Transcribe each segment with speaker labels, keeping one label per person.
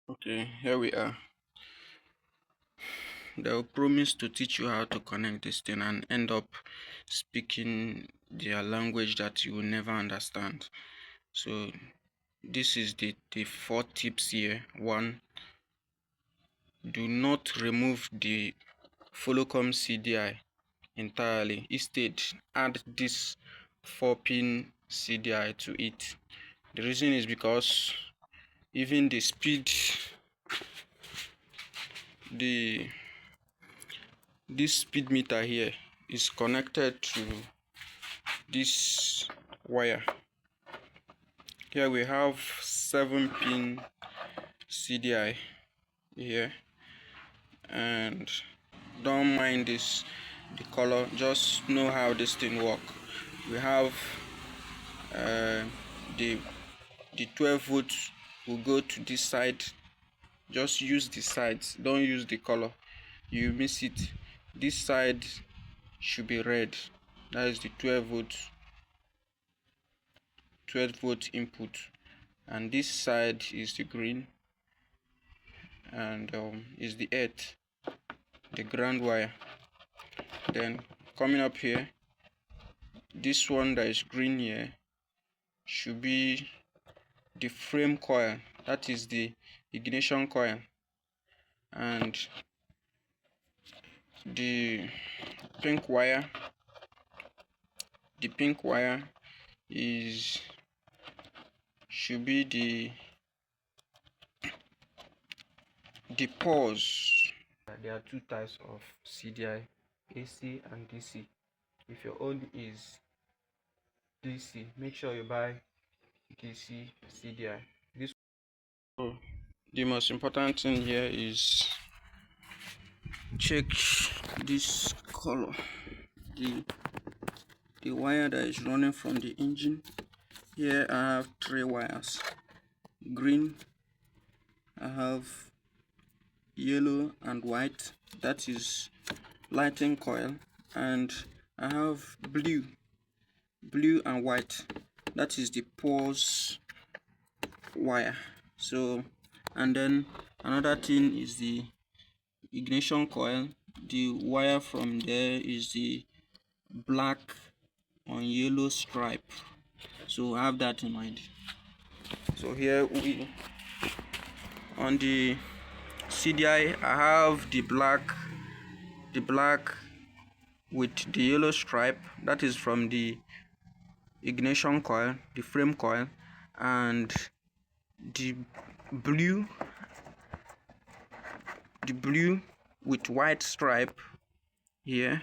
Speaker 1: Okay, here we are. They'll promise to teach you how to connect this thing and end up speaking their language that you will never understand. So this is the four tips here. One, do not remove the Folocom CDI entirely. Instead, add this 4-pin CDI to it. The reason is because even the speed, the this speed meter here is connected to this wire. Here we have 7-pin CDI here, and don't mind this the color, just know how this thing work. We have uh, the 12 volts will go to this side. Just use the sides, don't use the color, you miss it. This side should be red, that is the 12 volt input, and this side is the green, and is the earth, the ground wire. Then coming up here, this one that is green here should be the frame coil, that is the ignition coil, and the pink wire is should be the pause. There are two types of CDI, AC and DC. If your own is DC, make sure you buy DC CDI. So the most important thing here is check this color, the wire that is running from the engine. Here I have 3 wires: green, I have yellow and white, that is lighting coil, and I have blue and white, that is the pulse wire. So, and then another thing is the ignition coil. The wire from there is the black on yellow stripe, so have that in mind. So here we on the CDI, I have the black with the yellow stripe, that is from the ignition coil, the frame coil, and the blue with white stripe here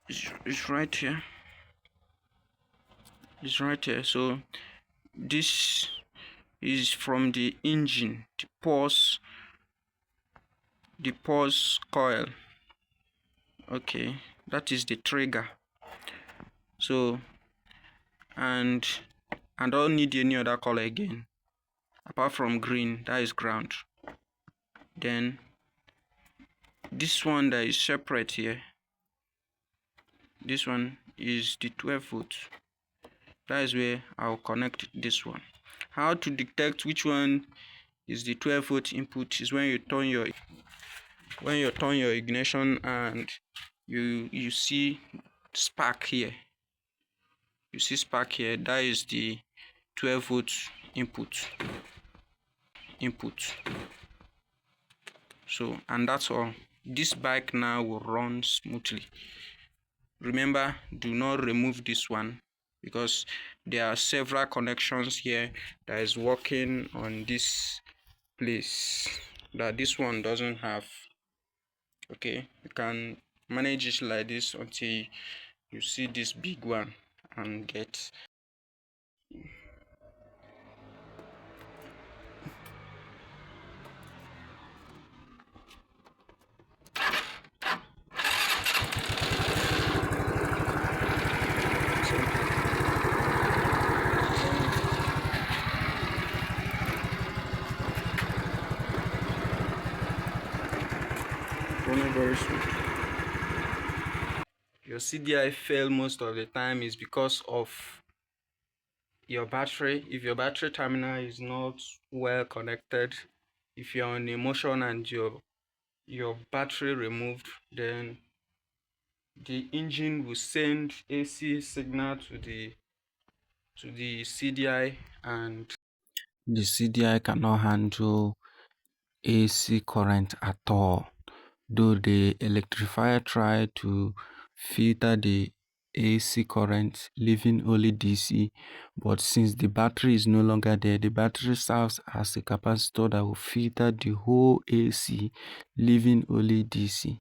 Speaker 1: is right here. It's right here. So this is from the engine, the pulse coil. Okay, that is the trigger. So, and I don't need any other color again apart from green, that is ground. Then this one that is separate here, this one is the 12 volts. That is where I'll connect this one. How to detect which one is the 12 volt input is when you turn your ignition and you see spark here. You see spark here, that is the 12 volt input. So, and that's all. This bike now will run smoothly. Remember, do not remove this one, because there are several connections here that is working on this place that this one doesn't have. Okay, you can manage it like this until you see this big one and get. Running very smooth. Your CDI fail most of the time is because of your battery. If your battery terminal is not well connected, if you're on a motion and your battery removed, then the engine will send AC signal to the CDI, and the CDI cannot handle AC current at all. Though the electrifier try to filter the AC current, leaving only DC, but since the battery is no longer there, the battery serves as a capacitor that will filter the whole AC, leaving only DC.